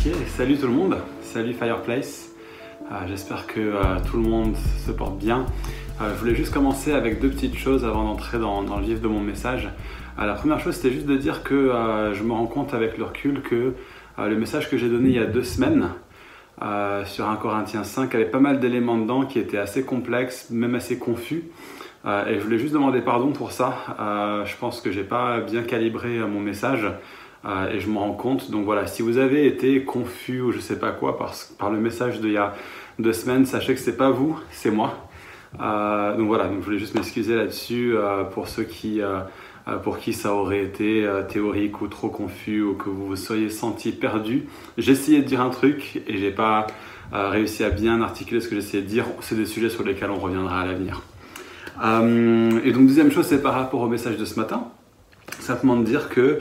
Ok, salut tout le monde, salut Fireplace. J'espère que tout le monde se porte bien. Je voulais juste commencer avec deux petites choses avant d'entrer dans le vif de mon message. La première chose, c'était juste de dire que je me rends compte avec le recul que le message que j'ai donné il y a 2 semaines sur 1 Corinthiens 5 avait pas mal d'éléments dedans qui étaient assez complexes, même assez confus. Et je voulais juste demander pardon pour ça. Je pense que j'ai pas bien calibré mon message. Et je me rends compte, donc voilà, si vous avez été confus ou je sais pas quoi par le message d'il y a 2 semaines, sachez que c'est pas vous, c'est moi. Donc voilà, donc je voulais juste m'excuser là-dessus pour ceux pour qui ça aurait été théorique ou trop confus ou que vous vous seriez senti perdu. J'ai essayé de dire un truc et j'ai pas réussi à bien articuler ce que j'essayais de dire. C'est des sujets sur lesquels on reviendra à l'avenir. Et donc deuxième chose, c'est par rapport au message de ce matin. Simplement de dire que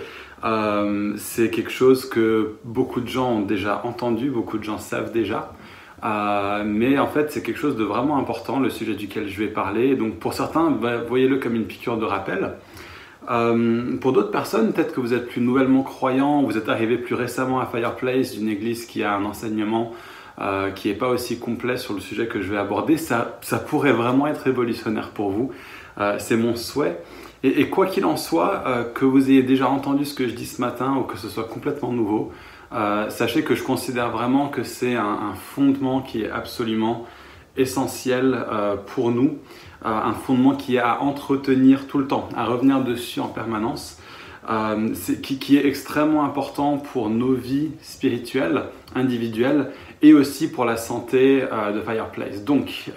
c'est quelque chose que beaucoup de gens ont déjà entendu, beaucoup de gens savent déjà. Mais en fait, c'est quelque chose de vraiment important, le sujet duquel je vais parler. Et donc pour certains, voyez-le comme une piqûre de rappel. Pour d'autres personnes, peut-être que vous êtes plus nouvellement croyant, vous êtes arrivé plus récemment à Fireplace, d'une église qui a un enseignement qui n'est pas aussi complet sur le sujet que je vais aborder. Ça pourrait vraiment être révolutionnaire pour vous. C'est mon souhait. Et quoi qu'il en soit, que vous ayez déjà entendu ce que je dis ce matin ou que ce soit complètement nouveau, sachez que je considère vraiment que c'est un fondement qui est absolument essentiel pour nous, un fondement qui est à entretenir tout le temps, à revenir dessus en permanence, qui est extrêmement important pour nos vies spirituelles, individuelles et aussi pour la santé de Fireplace. Donc,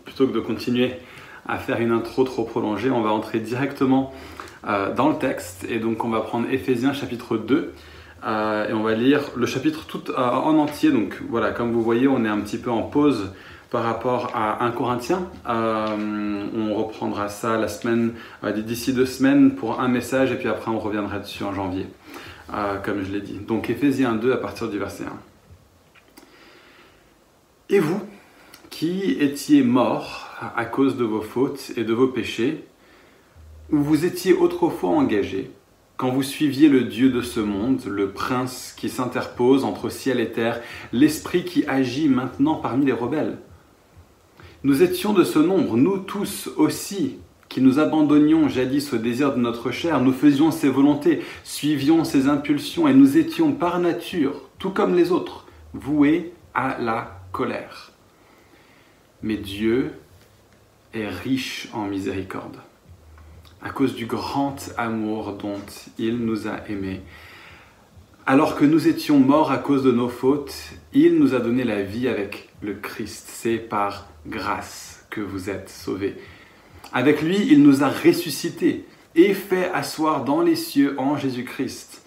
plutôt que de continuer à faire une intro trop prolongée, on va entrer directement dans le texte et donc on va prendre Éphésiens chapitre 2 et on va lire le chapitre tout en entier. Donc voilà, comme vous voyez, on est un petit peu en pause par rapport à 1 Corinthiens. On reprendra ça la semaine, d'ici 2 semaines pour un message et puis après on reviendra dessus en janvier, comme je l'ai dit. Donc Éphésiens 2 à partir du verset 1. Et vous qui étiez morts à cause de vos fautes et de vos péchés, où vous étiez autrefois engagés, quand vous suiviez le Dieu de ce monde, le prince qui s'interpose entre ciel et terre, l'esprit qui agit maintenant parmi les rebelles. Nous étions de ce nombre, nous tous aussi, qui nous abandonnions jadis au désir de notre chair, nous faisions ses volontés, suivions ses impulsions et nous étions par nature, tout comme les autres, voués à la colère. Mais Dieu est riche en miséricorde, à cause du grand amour dont il nous a aimés. Alors que nous étions morts à cause de nos fautes, il nous a donné la vie avec le Christ. C'est par grâce que vous êtes sauvés. Avec lui, il nous a ressuscités et fait asseoir dans les cieux en Jésus-Christ.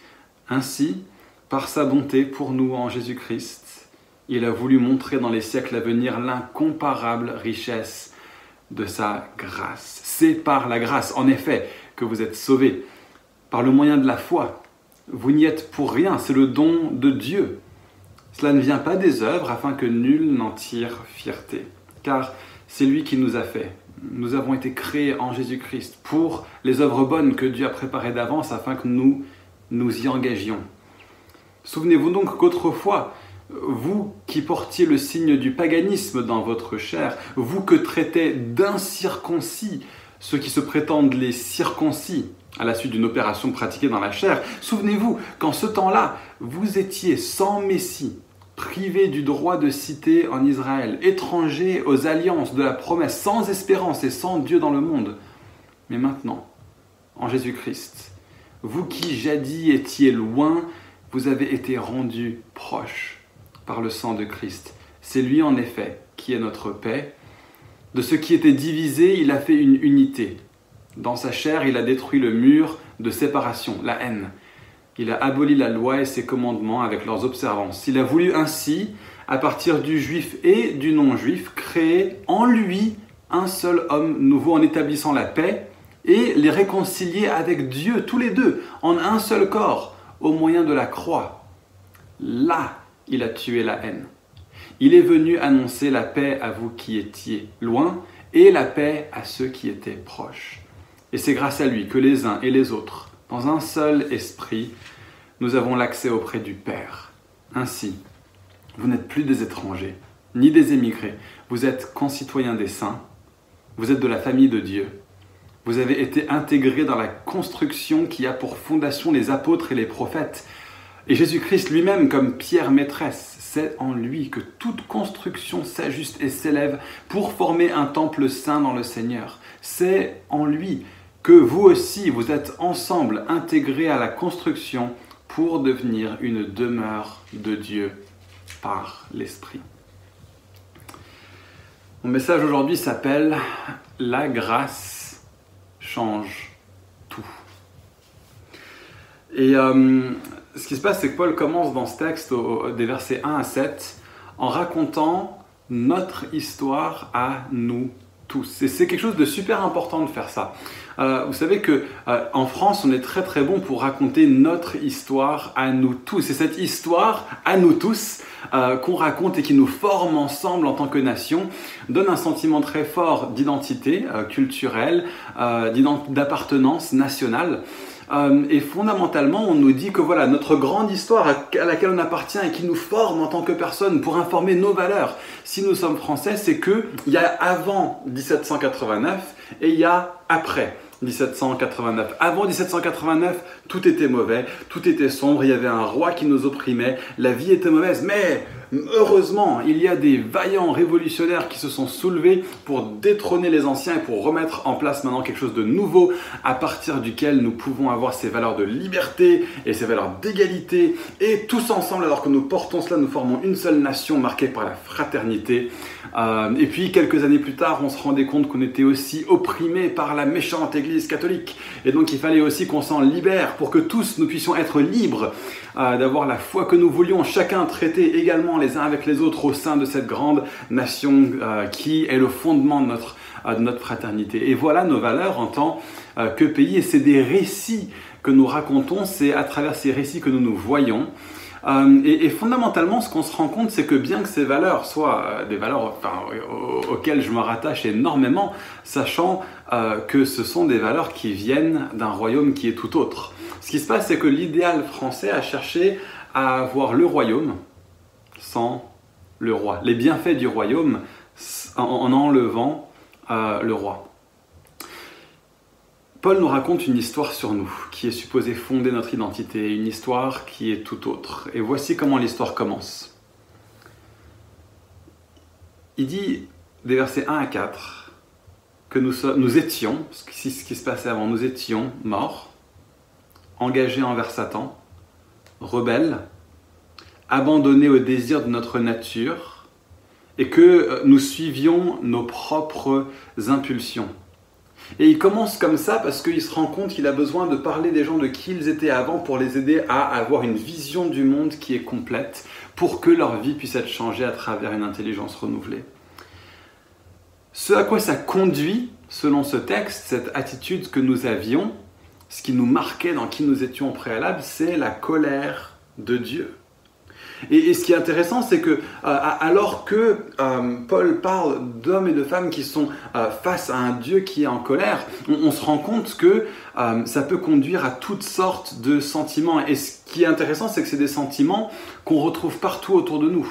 Ainsi, par sa bonté pour nous en Jésus-Christ, il a voulu montrer dans les siècles à venir l'incomparable richesse de sa grâce. C'est par la grâce, en effet, que vous êtes sauvés, par le moyen de la foi. Vous n'y êtes pour rien, c'est le don de Dieu. Cela ne vient pas des œuvres, afin que nul n'en tire fierté. Car c'est lui qui nous a fait. Nous avons été créés en Jésus-Christ pour les œuvres bonnes que Dieu a préparées d'avance, afin que nous nous y engagions. Souvenez-vous donc qu'autrefois, vous qui portiez le signe du paganisme dans votre chair, vous que traitaient d'incirconcis ceux qui se prétendent les circoncis à la suite d'une opération pratiquée dans la chair, souvenez-vous qu'en ce temps-là, vous étiez sans Messie, privés du droit de cité en Israël, étrangers aux alliances de la promesse, sans espérance et sans Dieu dans le monde. Mais maintenant, en Jésus-Christ, vous qui jadis étiez loin, vous avez été rendus proches par le sang de Christ. C'est lui en effet qui est notre paix. De ce qui était divisé, il a fait une unité. Dans sa chair, il a détruit le mur de séparation, la haine. Il a aboli la loi et ses commandements avec leurs observances. Il a voulu ainsi, à partir du juif et du non-juif, créer en lui un seul homme nouveau en établissant la paix et les réconcilier avec Dieu, tous les deux, en un seul corps, au moyen de la croix. Là, il a tué la haine. Il est venu annoncer la paix à vous qui étiez loin et la paix à ceux qui étaient proches. Et c'est grâce à lui que les uns et les autres, dans un seul esprit, nous avons l'accès auprès du Père. Ainsi, vous n'êtes plus des étrangers, ni des émigrés. Vous êtes concitoyens des saints. Vous êtes de la famille de Dieu. Vous avez été intégrés dans la construction qui a pour fondation les apôtres et les prophètes. Et Jésus-Christ lui-même, comme pierre maîtresse, c'est en lui que toute construction s'ajuste et s'élève pour former un temple saint dans le Seigneur. C'est en lui que vous aussi, vous êtes ensemble intégrés à la construction pour devenir une demeure de Dieu par l'Esprit. Mon message aujourd'hui s'appelle « La grâce change tout ». Et ce qui se passe, c'est que Paul commence dans ce texte, des versets 1 à 7, en racontant notre histoire à nous tous. Et c'est quelque chose de super important de faire ça. Vous savez qu'en France, on est très très bon pour raconter notre histoire à nous tous. Et cette histoire à nous tous qu'on raconte et qui nous forme ensemble en tant que nation donne un sentiment très fort d'identité culturelle, d'appartenance nationale. Et fondamentalement, on nous dit que voilà, notre grande histoire à laquelle on appartient et qui nous forme en tant que personne pour informer nos valeurs, si nous sommes français, c'est qu'il y a avant 1789 et il y a après 1789. Avant 1789, tout était mauvais, tout était sombre, il y avait un roi qui nous opprimait, la vie était mauvaise, mais heureusement, il y a des vaillants révolutionnaires qui se sont soulevés pour détrôner les anciens et pour remettre en place maintenant quelque chose de nouveau à partir duquel nous pouvons avoir ces valeurs de liberté et ces valeurs d'égalité et tous ensemble, alors que nous portons cela, nous formons une seule nation marquée par la fraternité. Et puis quelques années plus tard, on se rendait compte qu'on était aussi opprimés par la méchante Église catholique et donc il fallait aussi qu'on s'en libère pour que tous nous puissions être libres d'avoir la foi que nous voulions, chacun traiter également les uns avec les autres au sein de cette grande nation qui est le fondement de notre fraternité. Et voilà nos valeurs en tant que pays, et c'est des récits que nous racontons, c'est à travers ces récits que nous nous voyons. Et fondamentalement, ce qu'on se rend compte, c'est que bien que ces valeurs soient des valeurs auxquelles je me rattache énormément, sachant que ce sont des valeurs qui viennent d'un royaume qui est tout autre. Ce qui se passe, c'est que l'idéal français a cherché à avoir le royaume sans le roi. Les bienfaits du royaume en enlevant le roi. Paul nous raconte une histoire sur nous, qui est supposée fonder notre identité, une histoire qui est tout autre. Et voici comment l'histoire commence. Il dit, des versets 1 à 4, que nous étions, ce qui se passait avant, nous étions morts, engagés envers Satan, rebelles, abandonnés au désir de notre nature, et que nous suivions nos propres impulsions. Et il commence comme ça parce qu'il se rend compte qu'il a besoin de parler des gens de qui ils étaient avant pour les aider à avoir une vision du monde qui est complète, pour que leur vie puisse être changée à travers une intelligence renouvelée. Ce à quoi ça conduit, selon ce texte, cette attitude que nous avions, ce qui nous marquait dans qui nous étions au préalable, c'est la colère de Dieu. Et ce qui est intéressant, c'est que alors que Paul parle d'hommes et de femmes qui sont face à un Dieu qui est en colère, on se rend compte que ça peut conduire à toutes sortes de sentiments. Et ce qui est intéressant, c'est que c'est des sentiments qu'on retrouve partout autour de nous.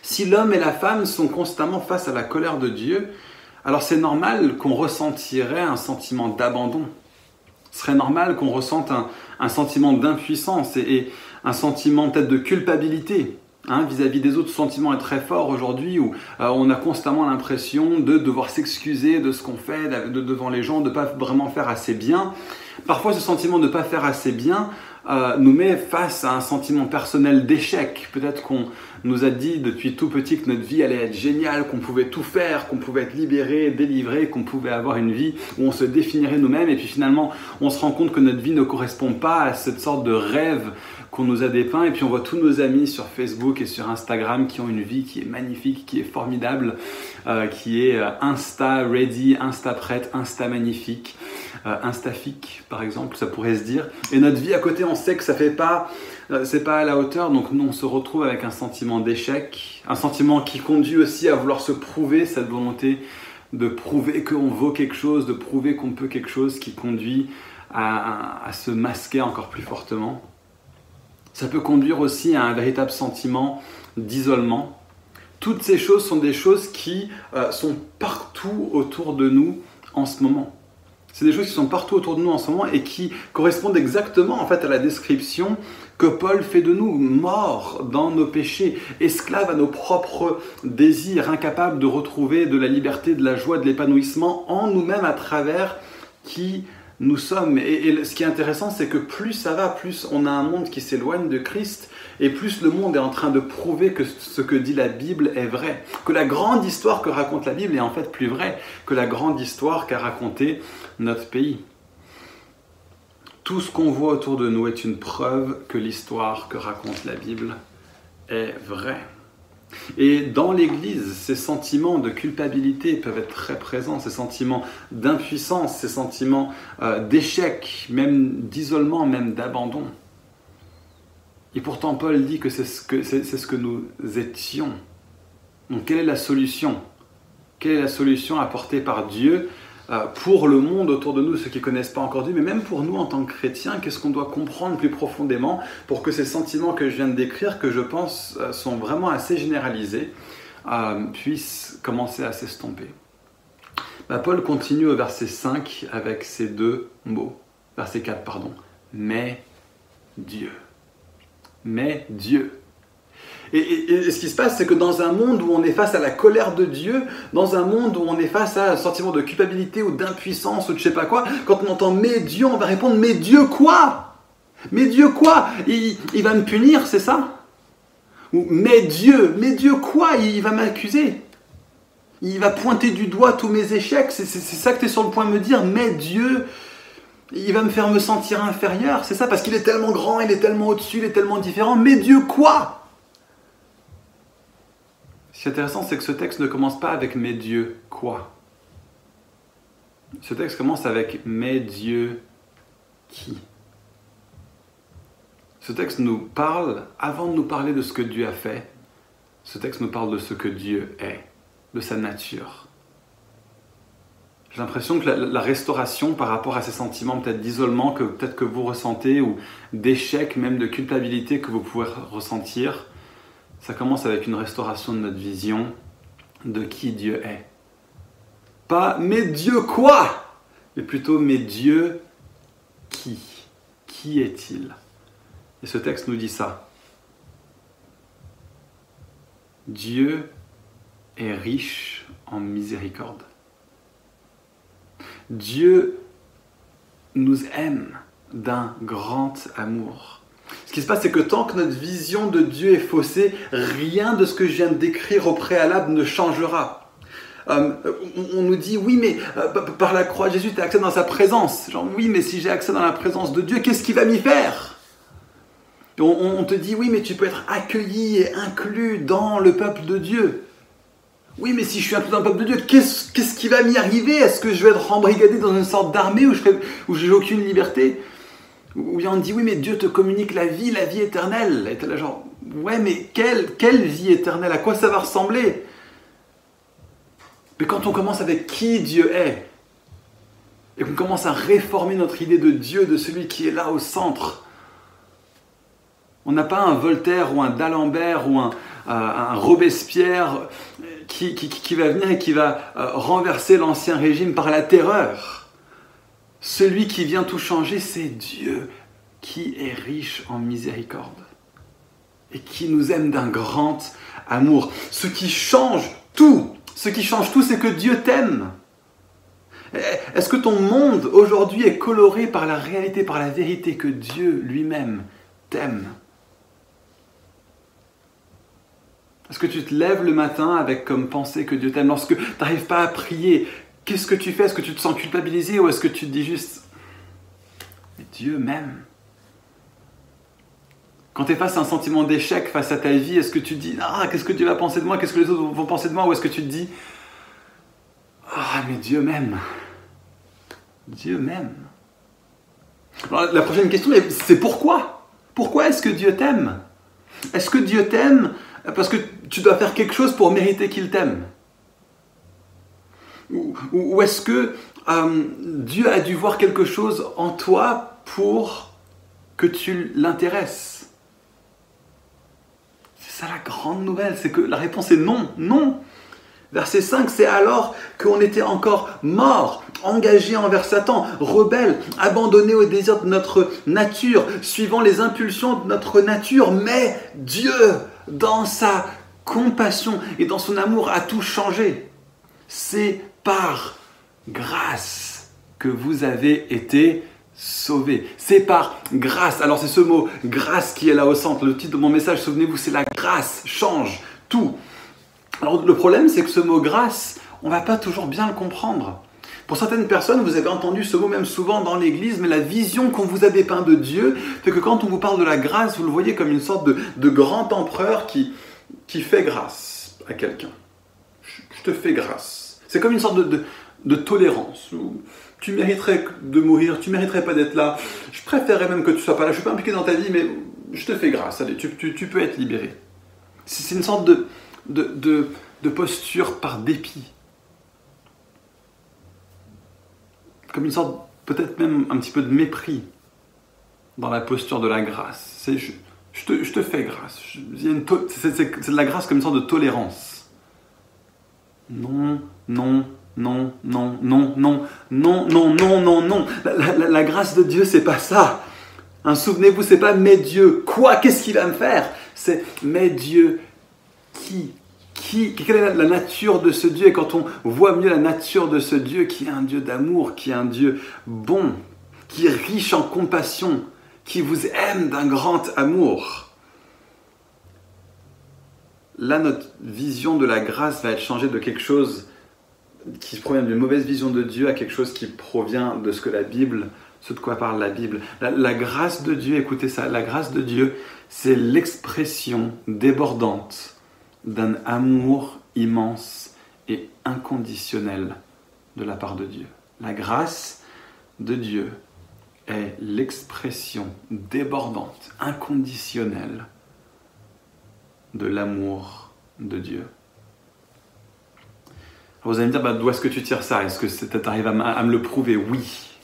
Si l'homme et la femme sont constamment face à la colère de Dieu, alors c'est normal qu'on ressentirait un sentiment d'abandon. Ce serait normal qu'on ressente un sentiment d'impuissance et un sentiment peut-être de culpabilité vis-à-vis des autres. Ce sentiment est très fort aujourd'hui où on a constamment l'impression de devoir s'excuser de ce qu'on fait devant les gens, de ne pas vraiment faire assez bien. Parfois, ce sentiment de ne pas faire assez bien nous met face à un sentiment personnel d'échec. Peut-être qu'on nous a dit depuis tout petit que notre vie allait être géniale, qu'on pouvait tout faire, qu'on pouvait être libéré, délivré, qu'on pouvait avoir une vie où on se définirait nous-mêmes. Et puis finalement, on se rend compte que notre vie ne correspond pas à cette sorte de rêve qu'on nous a dépeint. Et puis on voit tous nos amis sur Facebook et sur Instagram qui ont une vie qui est magnifique, qui est formidable, qui est Insta-ready, Insta-prête, Insta-magnifique. Instafique par exemple, ça pourrait se dire, et notre vie à côté on sait que ça fait pas, c'est pas à la hauteur, donc nous on se retrouve avec un sentiment d'échec, un sentiment qui conduit aussi à vouloir se prouver, cette volonté de prouver qu'on vaut quelque chose, de prouver qu'on peut quelque chose, qui conduit à se masquer encore plus fortement. Ça peut conduire aussi à un véritable sentiment d'isolement. Toutes ces choses sont des choses qui sont partout autour de nous en ce moment. C'est des choses qui sont partout autour de nous en ce moment et qui correspondent exactement en fait à la description que Paul fait de nous, morts dans nos péchés, esclaves à nos propres désirs, incapables de retrouver de la liberté, de la joie, de l'épanouissement en nous-mêmes à travers qui nous sommes. Et ce qui est intéressant, c'est que plus ça va, plus on a un monde qui s'éloigne de Christ, et plus le monde est en train de prouver que ce que dit la Bible est vrai. Que la grande histoire que raconte la Bible est en fait plus vraie que la grande histoire qu'a racontée notre pays. Tout ce qu'on voit autour de nous est une preuve que l'histoire que raconte la Bible est vraie. Et dans l'Église, ces sentiments de culpabilité peuvent être très présents, ces sentiments d'impuissance, ces sentiments d'échec, même d'isolement, même d'abandon. Et pourtant, Paul dit que c'est ce que nous étions. Donc, quelle est la solution? Quelle est la solution apportée par Dieu pour le monde autour de nous, ceux qui ne connaissent pas encore Dieu, mais même pour nous en tant que chrétiens, qu'est-ce qu'on doit comprendre plus profondément pour que ces sentiments que je viens de décrire, que je pense sont vraiment assez généralisés, puissent commencer à s'estomper. Paul continue au verset 5 avec ces deux mots, verset 4, pardon. Mais Dieu. Mais Dieu. Et ce qui se passe, c'est que dans un monde où on est face à la colère de Dieu, dans un monde où on est face à un sentiment de culpabilité ou d'impuissance ou de je sais pas quoi, quand on entend « mais Dieu », on va répondre « mais Dieu quoi ?» Mais Dieu quoi? Il va me punir, c'est ça? Ou « mais Dieu quoi? Il va m'accuser. Il va pointer du doigt tous mes échecs. » C'est ça que tu es sur le point de me dire « mais Dieu, il va me faire me sentir inférieur. » C'est ça, parce qu'il est tellement grand, il est tellement au-dessus, il est tellement différent. Mais Dieu quoi? Ce qui est intéressant, c'est que ce texte ne commence pas avec « mais Dieu quoi ?» Ce texte commence avec « mais Dieu qui ?» Ce texte nous parle, avant de nous parler de ce que Dieu a fait, ce texte nous parle de ce que Dieu est, de sa nature. J'ai l'impression que la restauration par rapport à ces sentiments peut-être d'isolement que peut-être que vous ressentez, ou d'échec, même de culpabilité que vous pouvez ressentir, ça commence avec une restauration de notre vision de qui Dieu est. Pas « mais Dieu quoi ?» mais plutôt « mais Dieu qui ?» Qui est-il? Et ce texte nous dit ça. Dieu est riche en miséricorde. Dieu nous aime d'un grand amour. Ce qui se passe, c'est que tant que notre vision de Dieu est faussée, rien de ce que je viens de décrire au préalable ne changera. On nous dit, oui, mais par la croix de Jésus, tu as accès dans sa présence. Genre, oui, mais si j'ai accès dans la présence de Dieu, qu'est-ce qu'il va m'y faire? On te dit, oui, mais tu peux être accueilli et inclus dans le peuple de Dieu. Oui, mais si je suis inclus dans le peuple de Dieu, qu'est-ce qui va m'y arriver? Est-ce que je vais être embrigadé dans une sorte d'armée où j'ai aucune liberté? Ou bien on dit, oui, mais Dieu te communique la vie éternelle. Et t'es là genre, ouais, mais quelle vie éternelle? À quoi ça va ressembler? Mais quand on commence avec qui Dieu est, et qu'on commence à réformer notre idée de Dieu, de celui qui est là au centre, on n'a pas un Voltaire ou un D'Alembert ou un Robespierre qui va venir et qui va renverser l'ancien régime par la terreur. Celui qui vient tout changer, c'est Dieu qui est riche en miséricorde et qui nous aime d'un grand amour. Ce qui change tout, c'est que Dieu t'aime. Est-ce que ton monde aujourd'hui est coloré par la réalité, par la vérité que Dieu lui-même t'aime? Est-ce que tu te lèves le matin avec comme pensée que Dieu t'aime? Lorsque tu n'arrives pas à prier, qu'est-ce que tu fais? Est-ce que tu te sens culpabilisé ou est-ce que tu te dis juste « mais Dieu m'aime » ? Quand tu es face à un sentiment d'échec face à ta vie, est-ce que tu te dis « ah, qu'est-ce que Dieu va penser de moi? Qu'est-ce que les autres vont penser de moi ?» Ou est-ce que tu te dis « ah, mais Dieu m'aime. Dieu m'aime. » Alors, la prochaine question, c'est pourquoi? Pourquoi est-ce que Dieu t'aime? Est-ce que Dieu t'aime parce que tu dois faire quelque chose pour mériter qu'il t'aime? Ou est-ce que Dieu a dû voir quelque chose en toi pour que tu l'intéresses? C'est ça la grande nouvelle, c'est que la réponse est non, non. Verset 5, c'est alors qu'on était encore morts, engagés envers Satan, rebelles, abandonnés au désir de notre nature, suivant les impulsions de notre nature. Mais Dieu, dans sa compassion et dans son amour, a tout changé. C'est par grâce que vous avez été sauvés. C'est par grâce. Alors c'est ce mot grâce qui est là au centre. Le titre de mon message, souvenez-vous, c'est la grâce change tout. Alors le problème, c'est que ce mot grâce, on ne va pas toujours bien le comprendre. Pour certaines personnes, vous avez entendu ce mot même souvent dans l'église, mais la vision qu'on vous a dépeint de Dieu fait que quand on vous parle de la grâce, vous le voyez comme une sorte de grand empereur qui fait grâce à quelqu'un. Je te fais grâce. C'est comme une sorte de tolérance. Tu mériterais de mourir, tu mériterais pas d'être là. Je préférerais même que tu sois pas là. Je ne suis pas impliqué dans ta vie, mais je te fais grâce. Allez, tu peux être libéré. C'est une sorte de posture par dépit. Comme une sorte, peut-être même un petit peu de mépris dans la posture de la grâce. C'est je te fais grâce. C'est de la grâce comme une sorte de tolérance. Non, non, non, non, non, non, non, non, non, non, non. La grâce de Dieu, c'est pas ça. Hein, souvenez-vous, c'est pas mais Dieu, quoi, qu'est-ce qu'il va me faire? C'est mais Dieu, quelle est la nature de ce Dieu? Et quand on voit mieux la nature de ce Dieu, qui est un Dieu d'amour, qui est un Dieu bon, qui est riche en compassion, qui vous aime d'un grand amour, là, notre vision de la grâce va être changée de quelque chose qui provient d'une mauvaise vision de Dieu à quelque chose qui provient de ce que la Bible, ce de quoi parle la Bible. La grâce de Dieu, écoutez ça, la grâce de Dieu, c'est l'expression débordante d'un amour immense et inconditionnel de la part de Dieu. La grâce de Dieu est l'expression débordante, inconditionnelle de l'amour de Dieu. Alors vous allez me dire, d'où est-ce que tu tires ça? Est-ce que tu arrives à me le prouver? Oui.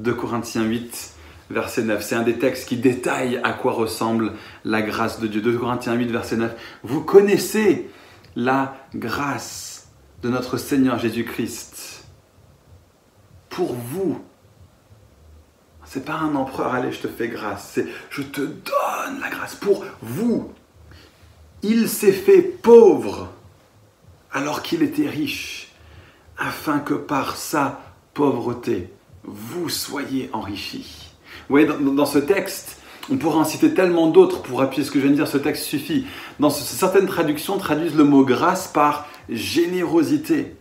2 Corinthiens 8, verset 9. C'est un des textes qui détaille à quoi ressemble la grâce de Dieu. 2 Corinthiens 8, verset 9. Vous connaissez la grâce de notre Seigneur Jésus-Christ. Pour vous. C'est pas un empereur, allez, je te fais grâce. C'est je te donne la grâce pour vous. Il s'est fait pauvre alors qu'il était riche, afin que par sa pauvreté, vous soyez enrichis. Vous voyez, dans ce texte, on pourrait en citer tellement d'autres pour appuyer ce que je viens de dire, ce texte suffit. Certaines traductions traduisent le mot grâce par générosité.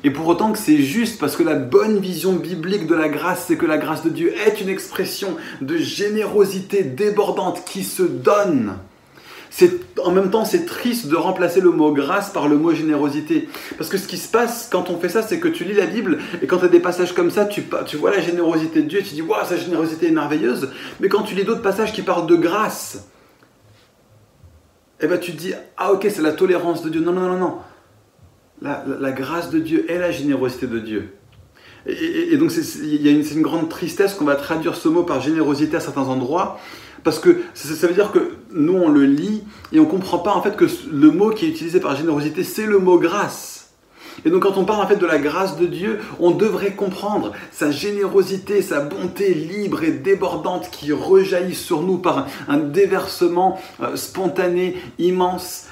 Et pour autant que c'est juste, parce que la bonne vision biblique de la grâce, c'est que la grâce de Dieu est une expression de générosité débordante qui se donne. En même temps, c'est triste de remplacer le mot grâce par le mot générosité. Parce que ce qui se passe quand on fait ça, c'est que tu lis la Bible et quand tu as des passages comme ça, tu vois la générosité de Dieu et tu dis « Waouh, sa générosité est merveilleuse ». Mais quand tu lis d'autres passages qui parlent de grâce, eh ben, tu te dis « Ah ok, c'est la tolérance de Dieu ». Non, non, non, non. La grâce de Dieu est la générosité de Dieu. Et donc, c'est une grande tristesse qu'on va traduire ce mot par générosité à certains endroits. Parce que ça veut dire que nous, on le lit et on ne comprend pas en fait que le mot qui est utilisé par générosité, c'est le mot grâce. Et donc quand on parle en fait de la grâce de Dieu, on devrait comprendre sa générosité, sa bonté libre et débordante qui rejaillit sur nous par un déversement spontané, immense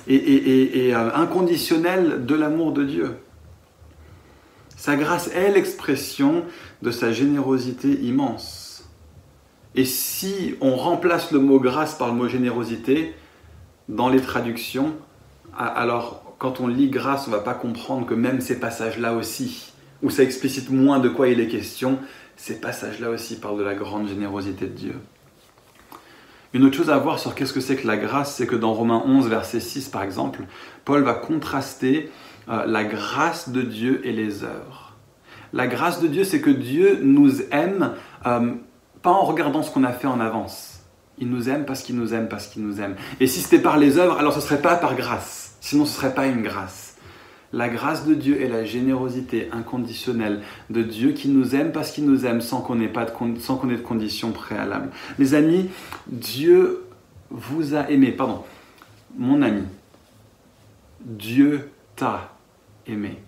et inconditionnel de l'amour de Dieu. Sa grâce est l'expression de sa générosité immense. Et si on remplace le mot grâce par le mot générosité dans les traductions, alors quand on lit grâce, on ne va pas comprendre que même ces passages-là aussi, où ça explicite moins de quoi il est question, ces passages-là aussi parlent de la grande générosité de Dieu. Une autre chose à voir sur qu'est-ce que c'est que la grâce, c'est que dans Romains 11, verset 6 par exemple, Paul va contraster la grâce de Dieu et les œuvres. La grâce de Dieu, c'est que Dieu nous aime pas en regardant ce qu'on a fait en avance. Il nous aime parce qu'il nous aime, parce qu'il nous aime. Et si c'était par les œuvres, alors ce ne serait pas par grâce. Sinon, ce ne serait pas une grâce. La grâce de Dieu est la générosité inconditionnelle de Dieu qui nous aime parce qu'il nous aime sans qu'on ait de conditions préalables. Les amis, Dieu vous a aimé, pardon, mon ami, Dieu t'a aimé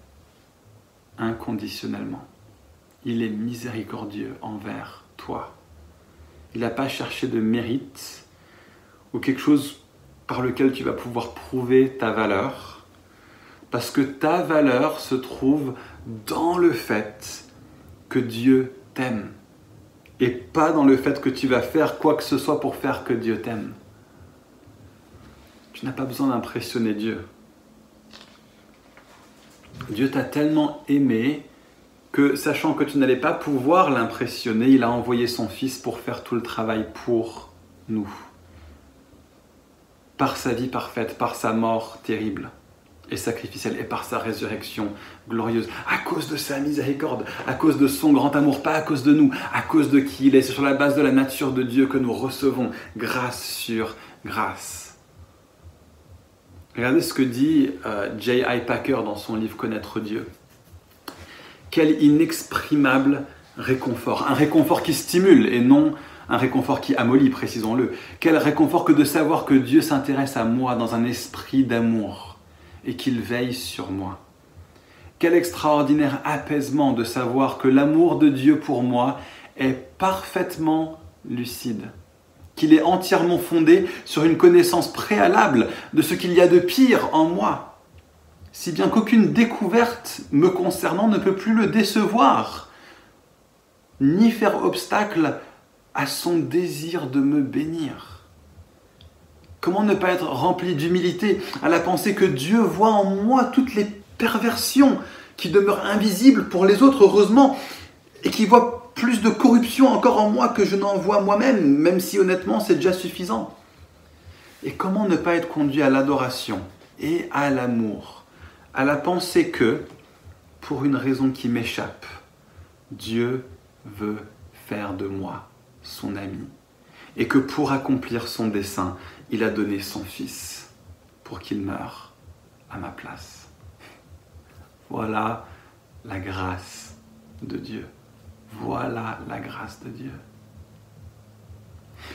inconditionnellement. Il est miséricordieux envers toi. Il n'a pas cherché de mérite ou quelque chose par lequel tu vas pouvoir prouver ta valeur, parce que ta valeur se trouve dans le fait que Dieu t'aime et pas dans le fait que tu vas faire quoi que ce soit pour faire que Dieu t'aime. Tu n'as pas besoin d'impressionner Dieu. Dieu t'a tellement aimé que, sachant que tu n'allais pas pouvoir l'impressionner, il a envoyé son Fils pour faire tout le travail pour nous. Par sa vie parfaite, par sa mort terrible et sacrificielle, et par sa résurrection glorieuse, à cause de sa miséricorde, à cause de son grand amour, pas à cause de nous, à cause de qui il est. C'est sur la base de la nature de Dieu que nous recevons grâce sur grâce. Regardez ce que dit J.I. Packer dans son livre Connaître Dieu. Quel inexprimable réconfort. Un réconfort qui stimule et non un réconfort qui amollit, précisons-le. Quel réconfort que de savoir que Dieu s'intéresse à moi dans un esprit d'amour et qu'il veille sur moi. Quel extraordinaire apaisement de savoir que l'amour de Dieu pour moi est parfaitement lucide, qu'il est entièrement fondé sur une connaissance préalable de ce qu'il y a de pire en moi, si bien qu'aucune découverte me concernant ne peut plus le décevoir, ni faire obstacle à son désir de me bénir. Comment ne pas être rempli d'humilité à la pensée que Dieu voit en moi toutes les perversions qui demeurent invisibles pour les autres, heureusement, et qui voit plus de corruption encore en moi que je n'en vois moi-même, même si honnêtement c'est déjà suffisant. Et comment ne pas être conduit à l'adoration et à l'amour, à la pensée que, pour une raison qui m'échappe, Dieu veut faire de moi son ami, et que pour accomplir son dessein, il a donné son Fils pour qu'il meure à ma place. Voilà la grâce de Dieu. Voilà la grâce de Dieu.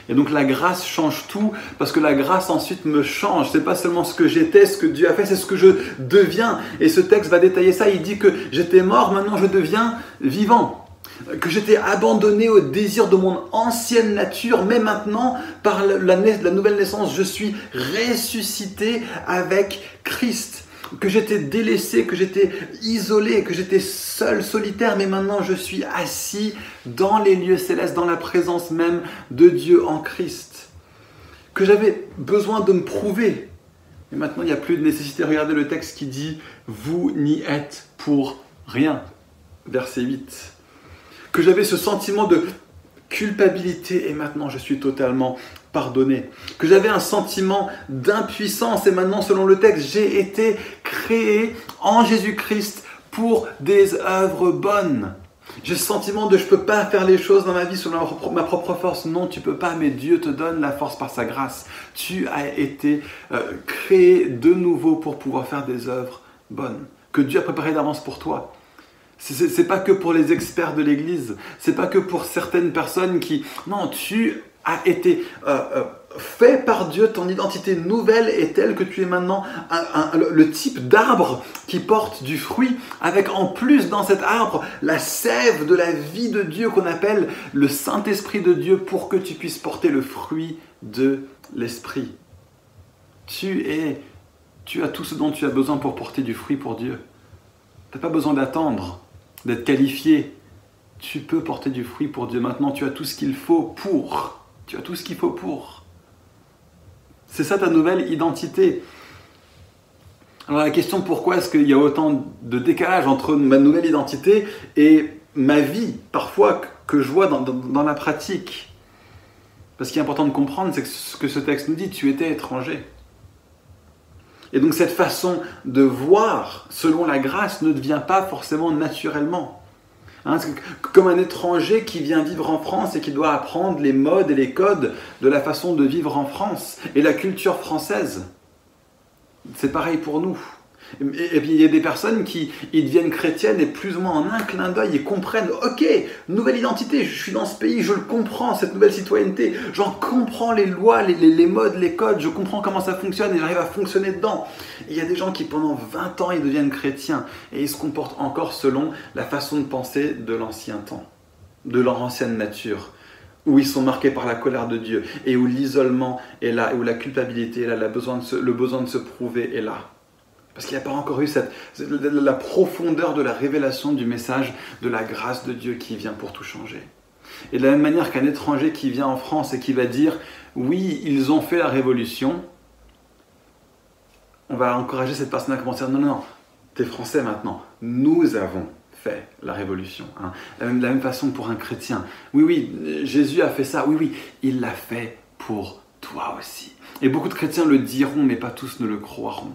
Et donc la grâce change tout, parce que la grâce ensuite me change. C'est pas seulement ce que j'étais, ce que Dieu a fait, c'est ce que je deviens. Et ce texte va détailler ça. Il dit que j'étais mort, maintenant je deviens vivant. Que j'étais abandonné au désir de mon ancienne nature, mais maintenant, par la nouvelle naissance, je suis ressuscité avec Christ. Que j'étais délaissé, que j'étais isolé, que j'étais seul, solitaire, mais maintenant je suis assis dans les lieux célestes, dans la présence même de Dieu en Christ. Que j'avais besoin de me prouver, mais maintenant il n'y a plus de nécessité. Regardez le texte qui dit « Vous n'y êtes pour rien », verset 8. Que j'avais ce sentiment de culpabilité et maintenant je suis totalement pardonné. Que j'avais un sentiment d'impuissance et maintenant, selon le texte, j'ai été créé en Jésus-Christ pour des œuvres bonnes. J'ai ce sentiment de je ne peux pas faire les choses dans ma vie selon ma propre force. Non, tu ne peux pas, mais Dieu te donne la force par sa grâce. Tu as été créé de nouveau pour pouvoir faire des œuvres bonnes que Dieu a préparées d'avance pour toi. C'est pas que pour les experts de l'Église, c'est pas que pour certaines personnes qui... Non, tu as été fait par Dieu, ton identité nouvelle est telle que tu es maintenant le type d'arbre qui porte du fruit, avec en plus dans cet arbre la sève de la vie de Dieu qu'on appelle le Saint-Esprit de Dieu pour que tu puisses porter le fruit de l'Esprit. Tu as tout ce dont tu as besoin pour porter du fruit pour Dieu. Tu n'as pas besoin d'attendre, d'être qualifié. Tu peux porter du fruit pour Dieu. Maintenant, tu as tout ce qu'il faut pour. Tu as tout ce qu'il faut pour. C'est ça ta nouvelle identité. Alors la question, pourquoi est-ce qu'il y a autant de décalage entre ma nouvelle identité et ma vie, parfois, que je vois dans la pratique? Parce qu'il est important de comprendre, c'est que ce que ce texte nous dit, tu étais étranger. Et donc cette façon de voir, selon la grâce, ne devient pas forcément naturellement. C'est comme un étranger qui vient vivre en France et qui doit apprendre les modes et les codes de la façon de vivre en France et la culture française. C'est pareil pour nous. Et puis il y a des personnes qui ils deviennent chrétiennes et plus ou moins en un clin d'œil, ils comprennent, ok, nouvelle identité, je suis dans ce pays, je le comprends, cette nouvelle citoyenneté, j'en comprends les lois, les modes, les codes, je comprends comment ça fonctionne et j'arrive à fonctionner dedans. Et il y a des gens qui pendant 20 ans, ils deviennent chrétiens et ils se comportent encore selon la façon de penser de l'ancien temps, de leur ancienne nature, où ils sont marqués par la colère de Dieu et où l'isolement est là, où la culpabilité est là, le besoin de se prouver est là. Parce qu'il n'y a pas encore eu la profondeur de la révélation du message de la grâce de Dieu qui vient pour tout changer. Et de la même manière qu'un étranger qui vient en France et qui va dire « Oui, ils ont fait la révolution », on va encourager cette personne à commencer à dire « Non, non, t'es français maintenant, nous avons fait la révolution. Hein. » De la même façon pour un chrétien. « Oui, oui, Jésus a fait ça. Oui, oui, il l'a fait pour toi aussi. » Et beaucoup de chrétiens le diront, mais pas tous ne le croiront.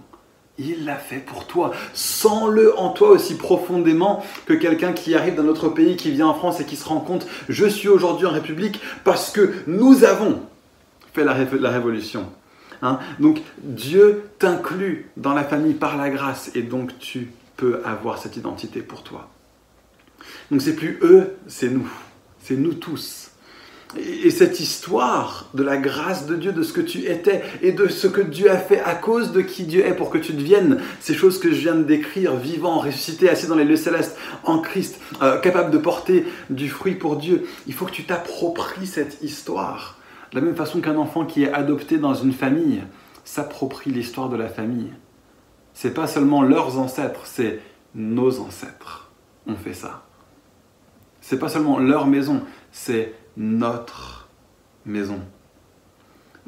Il l'a fait pour toi. Sens-le en toi aussi profondément que quelqu'un qui arrive d'un autre pays, qui vient en France et qui se rend compte « Je suis aujourd'hui en République parce que nous avons fait la révolution. » Hein? Donc Dieu t'inclut dans la famille par la grâce et donc tu peux avoir cette identité pour toi. Donc c'est plus eux, c'est nous tous. Et cette histoire de la grâce de Dieu, de ce que tu étais et de ce que Dieu a fait à cause de qui Dieu est pour que tu deviennes ces choses que je viens de décrire, vivant, ressuscité, assis dans les lieux célestes, en Christ, capable de porter du fruit pour Dieu. Il faut que tu t'appropries cette histoire. De la même façon qu'un enfant qui est adopté dans une famille s'approprie l'histoire de la famille. C'est pas seulement leurs ancêtres, c'est nos ancêtres ont fait ça. C'est pas seulement leur maison, c'est notre maison.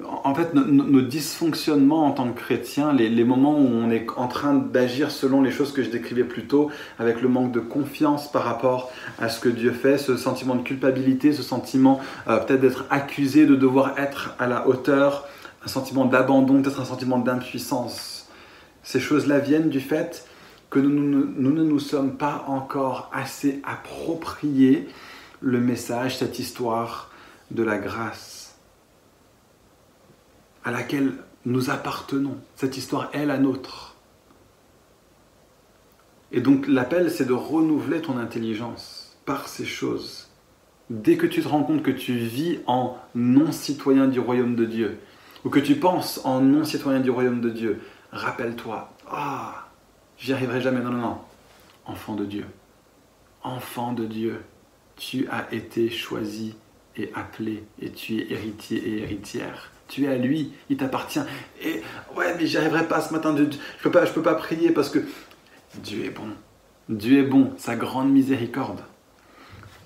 En fait, nos dysfonctionnements en tant que chrétiens, les moments où on est en train d'agir selon les choses que je décrivais plus tôt, avec le manque de confiance par rapport à ce que Dieu fait, ce sentiment de culpabilité, ce sentiment peut-être d'être accusé, de devoir être à la hauteur, un sentiment d'abandon, peut-être un sentiment d'impuissance. Ces choses-là viennent du fait que nous ne nous sommes pas encore assez appropriés le message, cette histoire de la grâce à laquelle nous appartenons. Cette histoire est la nôtre. Et donc l'appel, c'est de renouveler ton intelligence par ces choses. Dès que tu te rends compte que tu vis en non-citoyen du royaume de Dieu, ou que tu penses en non-citoyen du royaume de Dieu, rappelle-toi, j'y arriverai jamais, non, non, non. Enfant de Dieu. Enfant de Dieu. Tu as été choisi et appelé, et tu es héritier et héritière. Tu es à lui, il t'appartient. Et ouais, mais j'y arriverai pas ce matin, je peux pas prier parce que Dieu est bon. Dieu est bon, sa grande miséricorde.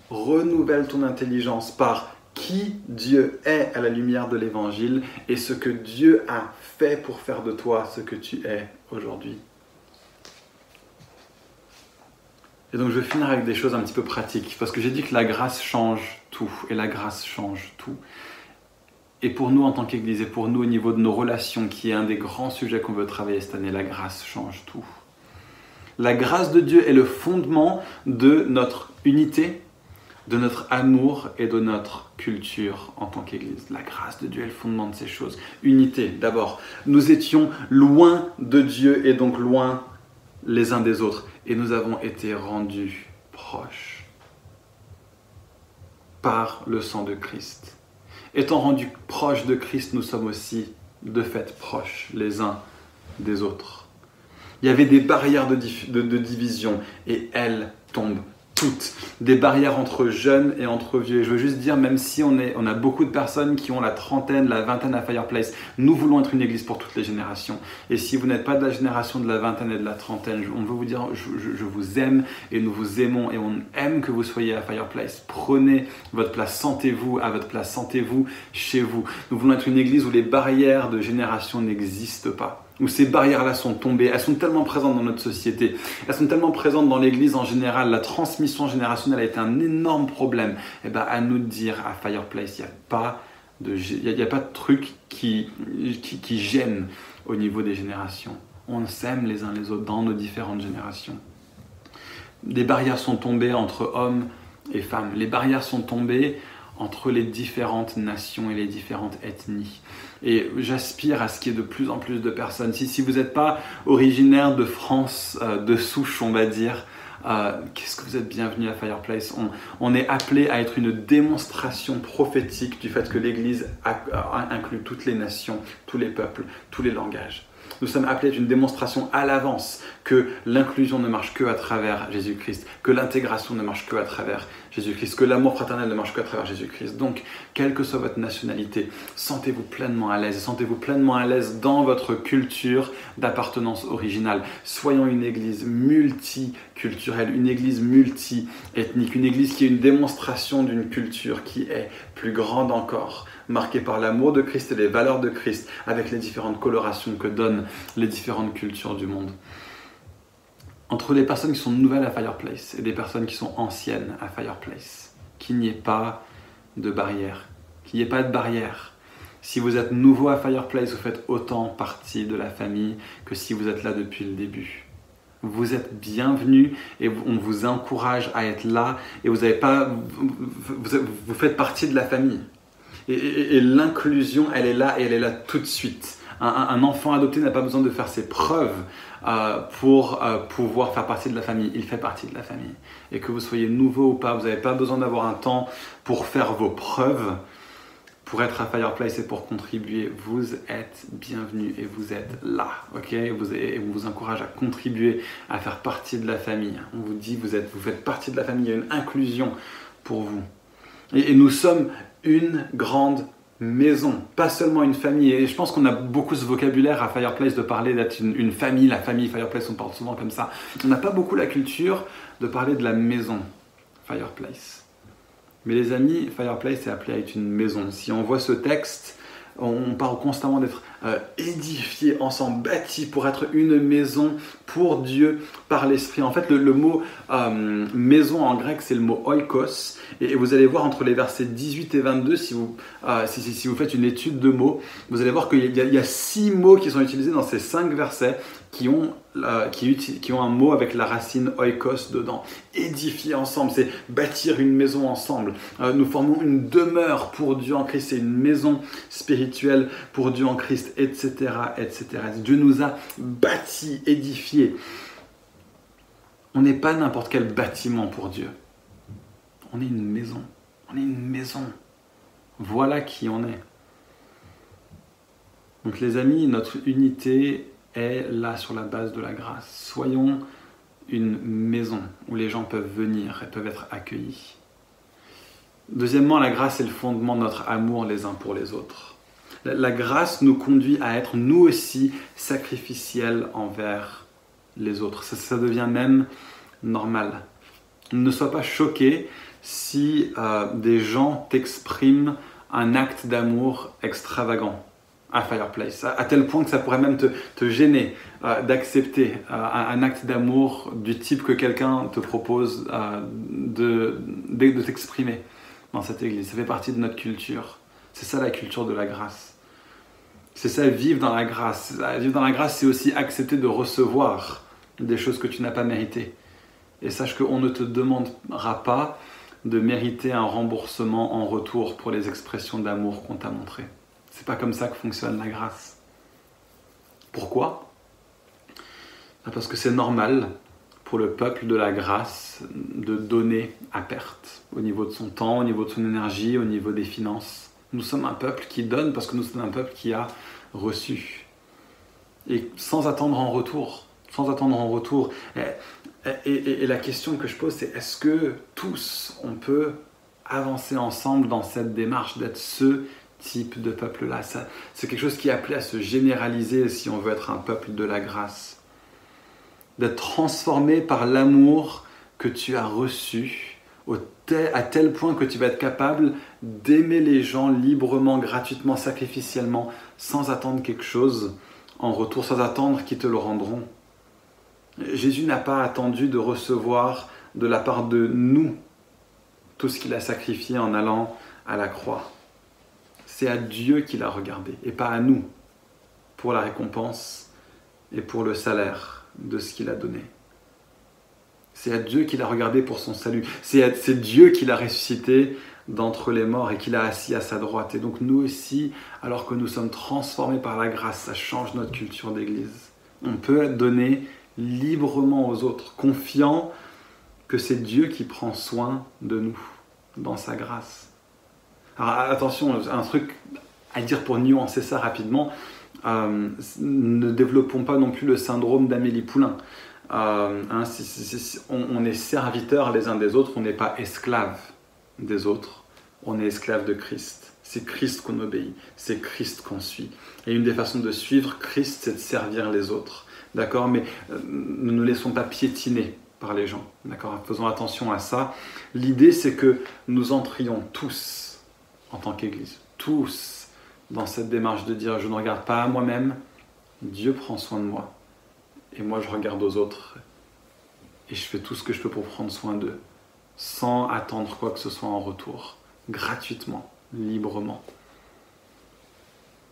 Renouvelle ton intelligence par qui Dieu est à la lumière de l'Évangile et ce que Dieu a fait pour faire de toi ce que tu es aujourd'hui. Et donc je vais finir avec des choses un petit peu pratiques, parce que j'ai dit que la grâce change tout, et la grâce change tout. Et pour nous en tant qu'Église, et pour nous au niveau de nos relations, qui est un des grands sujets qu'on veut travailler cette année, la grâce change tout. La grâce de Dieu est le fondement de notre unité, de notre amour et de notre culture en tant qu'Église. La grâce de Dieu est le fondement de ces choses. Unité, d'abord. Nous étions loin de Dieu et donc loin les uns des autres. Et nous avons été rendus proches par le sang de Christ. Étant rendus proches de Christ, nous sommes aussi de fait proches les uns des autres. Il y avait des barrières de division et elles tombent toutes. Des barrières entre jeunes et entre vieux. Et je veux juste dire, même si on a beaucoup de personnes qui ont la trentaine, la vingtaine à Fireplace, nous voulons être une église pour toutes les générations. Et si vous n'êtes pas de la génération de la vingtaine et de la trentaine, on veut vous dire, je vous aime et nous vous aimons et on aime que vous soyez à Fireplace. Prenez votre place, sentez-vous à votre place, sentez-vous chez vous. Nous voulons être une église où les barrières de génération n'existent pas. Où ces barrières-là sont tombées, elles sont tellement présentes dans notre société, elles sont tellement présentes dans l'Église en général, la transmission générationnelle a été un énorme problème. Et bien à nous de dire à Fireplace, il n'y a pas de truc qui gêne au niveau des générations. On s'aime les uns les autres dans nos différentes générations. Des barrières sont tombées entre hommes et femmes, les barrières sont tombées entre les différentes nations et les différentes ethnies. Et j'aspire à ce qu'il y ait de plus en plus de personnes. Si vous n'êtes pas originaire de France, de souche, on va dire, qu'est-ce que vous êtes bienvenus à Fireplace. On est appelé à être une démonstration prophétique du fait que l'Église inclut toutes les nations, tous les peuples, tous les langages. Nous sommes appelés à être une démonstration à l'avance que l'inclusion ne marche que à travers Jésus-Christ, que l'intégration ne marche que à travers Jésus-Christ, que l'amour fraternel ne marche que à travers Jésus-Christ. Donc, quelle que soit votre nationalité, sentez-vous pleinement à l'aise. Sentez-vous pleinement à l'aise dans votre culture d'appartenance originale. Soyons une église multiculturelle, une église multi-ethnique, une église qui est une démonstration d'une culture qui est plus grande encore, marquée par l'amour de Christ et les valeurs de Christ, avec les différentes colorations que donnent les différentes cultures du monde. Entre les personnes qui sont nouvelles à Fireplace et des personnes qui sont anciennes à Fireplace, qu'il n'y ait pas de barrière, qu'il n'y ait pas de barrière. Si vous êtes nouveau à Fireplace, vous faites autant partie de la famille que si vous êtes là depuis le début. Vous êtes bienvenus et on vous encourage à être là et vous faites partie de la famille. Et l'inclusion, elle est là et elle est là tout de suite. Un enfant adopté n'a pas besoin de faire ses preuves pour pouvoir faire partie de la famille. Il fait partie de la famille. Et que vous soyez nouveau ou pas, vous n'avez pas besoin d'avoir un temps pour faire vos preuves, pour être à Fireplace et pour contribuer. Vous êtes bienvenus et vous êtes là. Okay? Et on vous encourage à contribuer, à faire partie de la famille. On vous dit, vous faites partie de la famille. Il y a une inclusion pour vous. Et nous sommes une grande maison, pas seulement une famille. Et je pense qu'on a beaucoup ce vocabulaire à Fireplace de parler d'être une famille, la famille Fireplace, on parle souvent comme ça. On n'a pas beaucoup la culture de parler de la maison Fireplace. Mais les amis, Fireplace est appelé à être une maison. Si on voit ce texte, on parle constamment d'être édifiés ensemble, bâtis pour être une maison pour Dieu par l'Esprit. En fait, le mot maison en grec, c'est le mot oikos. Et vous allez voir entre les versets 18 et 22, si vous faites une étude de mots, vous allez voir qu'il y a 6 mots qui sont utilisés dans ces 5 versets qui ont un mot avec la racine oikos dedans. Édifier ensemble, c'est bâtir une maison ensemble. Nous formons une demeure pour Dieu en Christ, c'est une maison spirituelle pour Dieu en Christ, etc., etc. Dieu nous a bâtis, édifiés. On n'est pas n'importe quel bâtiment pour Dieu. On est une maison. On est une maison. Voilà qui on est. Donc les amis, notre unité est là sur la base de la grâce. Soyons une maison où les gens peuvent venir et peuvent être accueillis. Deuxièmement, la grâce est le fondement de notre amour les uns pour les autres. La grâce nous conduit à être nous aussi sacrificiels envers les autres. Ça devient même normal. Ne sois pas choqué si des gens t'expriment un acte d'amour extravagant à Fireplace, à tel point que ça pourrait même te gêner d'accepter un acte d'amour du type que quelqu'un te propose de t'exprimer dans cette église. Ça fait partie de notre culture. C'est ça la culture de la grâce. C'est ça, vivre dans la grâce. Vivre dans la grâce, c'est aussi accepter de recevoir des choses que tu n'as pas méritées. Et sache qu'on ne te demandera pas de mériter un remboursement en retour pour les expressions d'amour qu'on t'a montrées. C'est pas comme ça que fonctionne la grâce. Pourquoi ? Parce que c'est normal pour le peuple de la grâce de donner à perte, au niveau de son temps, au niveau de son énergie, au niveau des finances. Nous sommes un peuple qui donne parce que nous sommes un peuple qui a reçu. Et sans attendre en retour. Sans attendre en retour. Et la question que je pose, c'est est-ce que tous, on peut avancer ensemble dans cette démarche d'être ce type de peuple-là? C'est quelque chose qui est appelé à se généraliser si on veut être un peuple de la grâce. D'être transformé par l'amour que tu as reçu à tel point que tu vas être capable d'aimer les gens librement, gratuitement, sacrificiellement, sans attendre quelque chose en retour, sans attendre qu'ils te le rendront. Jésus n'a pas attendu de recevoir de la part de nous tout ce qu'il a sacrifié en allant à la croix. C'est à Dieu qu'il a regardé et pas à nous pour la récompense et pour le salaire de ce qu'il a donné. C'est à Dieu qu'il a regardé pour son salut. C'est Dieu qui l'a ressuscité d'entre les morts et qu'il a assis à sa droite. Et donc nous aussi, alors que nous sommes transformés par la grâce, ça change notre culture d'église. On peut donner librement aux autres, confiant que c'est Dieu qui prend soin de nous dans sa grâce. Alors attention, un truc à dire pour nuancer ça rapidement, ne développons pas non plus le syndrome d'Amélie Poulain. On est serviteurs les uns des autres, on n'est pas esclaves des autres, on est esclaves de Christ. C'est Christ qu'on obéit, c'est Christ qu'on suit. Et une des façons de suivre Christ, c'est de servir les autres. D'accord ? Mais ne nous laissons pas piétiner par les gens. D'accord ? Faisons attention à ça. L'idée, c'est que nous entrions tous, en tant qu'Église, tous, dans cette démarche de dire, je ne regarde pas à moi-même, Dieu prend soin de moi. Et moi, je regarde aux autres. Et je fais tout ce que je peux pour prendre soin d'eux, sans attendre quoi que ce soit en retour, gratuitement, librement.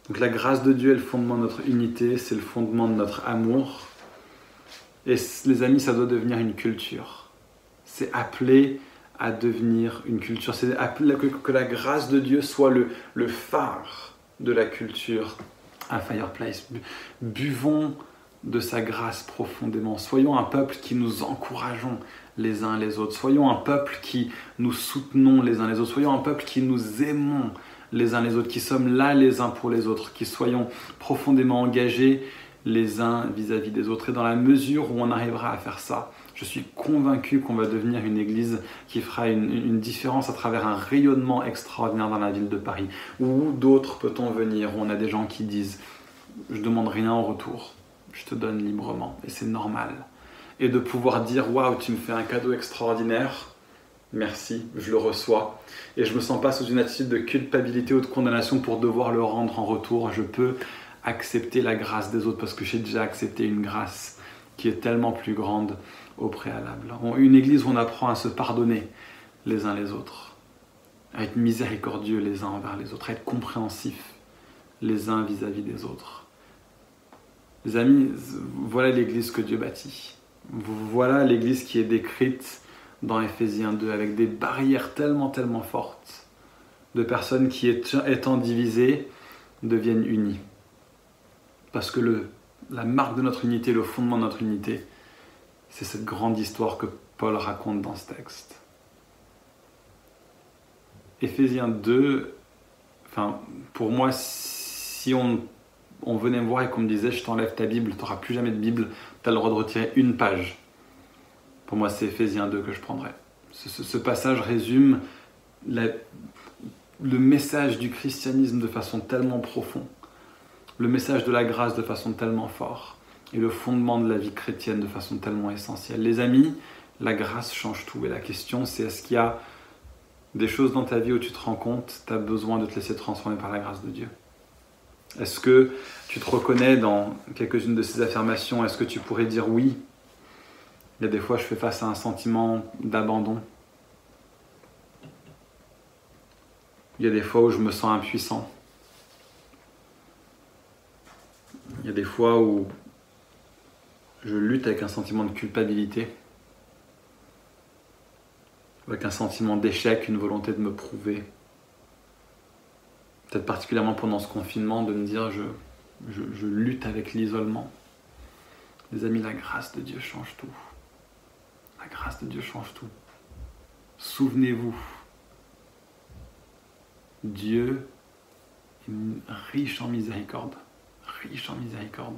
Donc la grâce de Dieu est le fondement de notre unité, c'est le fondement de notre amour. Et les amis, ça doit devenir une culture. C'est appelé à devenir une culture. C'est appelé que la grâce de Dieu soit le phare de la culture à Fireplace. Buvons de sa grâce profondément. Soyons un peuple qui nous encourageons les uns les autres. Soyons un peuple qui nous soutenons les uns les autres. Soyons un peuple qui nous aimons les uns les autres, qui sommes là les uns pour les autres, qui soyons profondément engagés les uns vis-à-vis des autres. Et dans la mesure où on arrivera à faire ça, je suis convaincu qu'on va devenir une église qui fera une différence à travers un rayonnement extraordinaire dans la ville de Paris. Où d'autres peut-on venir, où on a des gens qui disent « je ne demande rien en retour, je te donne librement » et c'est normal. Et de pouvoir dire « waouh, tu me fais un cadeau extraordinaire ». Merci, je le reçois. Et je ne me sens pas sous une attitude de culpabilité ou de condamnation pour devoir le rendre en retour. Je peux accepter la grâce des autres parce que j'ai déjà accepté une grâce qui est tellement plus grande au préalable. Une église où on apprend à se pardonner les uns les autres, à être miséricordieux les uns envers les autres, à être compréhensifs les uns vis-à-vis des autres. Les amis, voilà l'église que Dieu bâtit. Voilà l'église qui est décrite dans Éphésiens 2, avec des barrières tellement fortes, de personnes qui, étant divisées, deviennent unies. Parce que la marque de notre unité, le fondement de notre unité, c'est cette grande histoire que Paul raconte dans ce texte. Éphésiens 2, pour moi, si on venait me voir et qu'on me disait « je t'enlève ta Bible, tu n'auras plus jamais de Bible, tu as le droit de retirer une page », pour moi, c'est Éphésiens 2 que je prendrais. Ce passage résume le message du christianisme de façon tellement profonde, le message de la grâce de façon tellement forte, et le fondement de la vie chrétienne de façon tellement essentielle. Les amis, la grâce change tout. Et la question, c'est est-ce qu'il y a des choses dans ta vie où tu te rends compte, tu as besoin de te laisser transformer par la grâce de Dieu? Est-ce que tu te reconnais dans quelques-unes de ces affirmations? Est-ce que tu pourrais dire oui? Il y a des fois, je fais face à un sentiment d'abandon. Il y a des fois où je me sens impuissant. Il y a des fois où je lutte avec un sentiment de culpabilité, avec un sentiment d'échec, une volonté de me prouver. Peut-être particulièrement pendant ce confinement, de me dire je lutte avec l'isolement. Les amis, la grâce de Dieu change tout. La grâce de Dieu change tout. Souvenez-vous, Dieu est riche en miséricorde. Riche en miséricorde.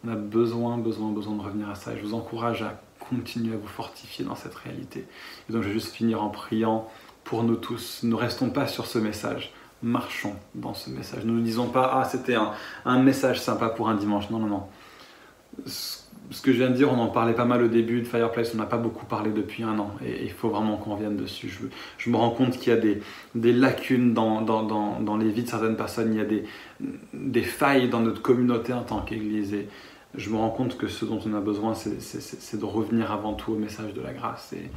On a besoin de revenir à ça. Et je vous encourage à continuer à vous fortifier dans cette réalité. Et donc je vais juste finir en priant pour nous tous. Ne restons pas sur ce message. Marchons dans ce message. Ne nous disons pas « Ah, c'était un message sympa pour un dimanche ». Non. Ce que je viens de dire, on en parlait pas mal au début de Fireplace, on n'a pas beaucoup parlé depuis un an et il faut vraiment qu'on revienne dessus. Je me rends compte qu'il y a des lacunes dans les vies de certaines personnes, il y a des failles dans notre communauté en tant qu'Église et je me rends compte que ce dont on a besoin, c'est de revenir avant tout au message de la grâce. Et,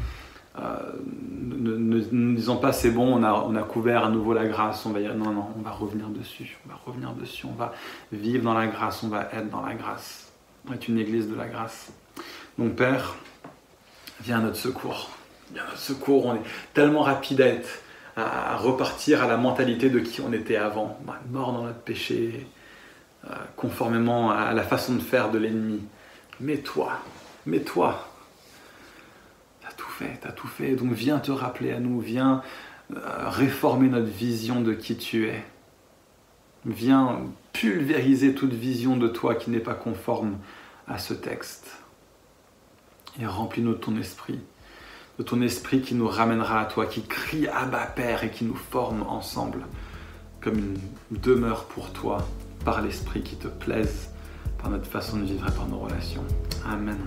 ne disons pas c'est bon, on a couvert à nouveau la grâce, on va revenir dessus, on va vivre dans la grâce, on va être dans la grâce. On est une église de la grâce. Donc Père, viens à notre secours. Viens à notre secours, on est tellement rapide à repartir à la mentalité de qui on était avant, mort dans notre péché, conformément à la façon de faire de l'ennemi. Mais toi, t'as tout fait, donc viens te rappeler à nous, viens réformer notre vision de qui tu es. Viens pulvériser toute vision de toi qui n'est pas conforme à ce texte. Et remplis-nous de ton esprit qui nous ramènera à toi, qui crie Abba Père et qui nous forme ensemble comme une demeure pour toi, par l'esprit qui te plaise, par notre façon de vivre et par nos relations. Amen.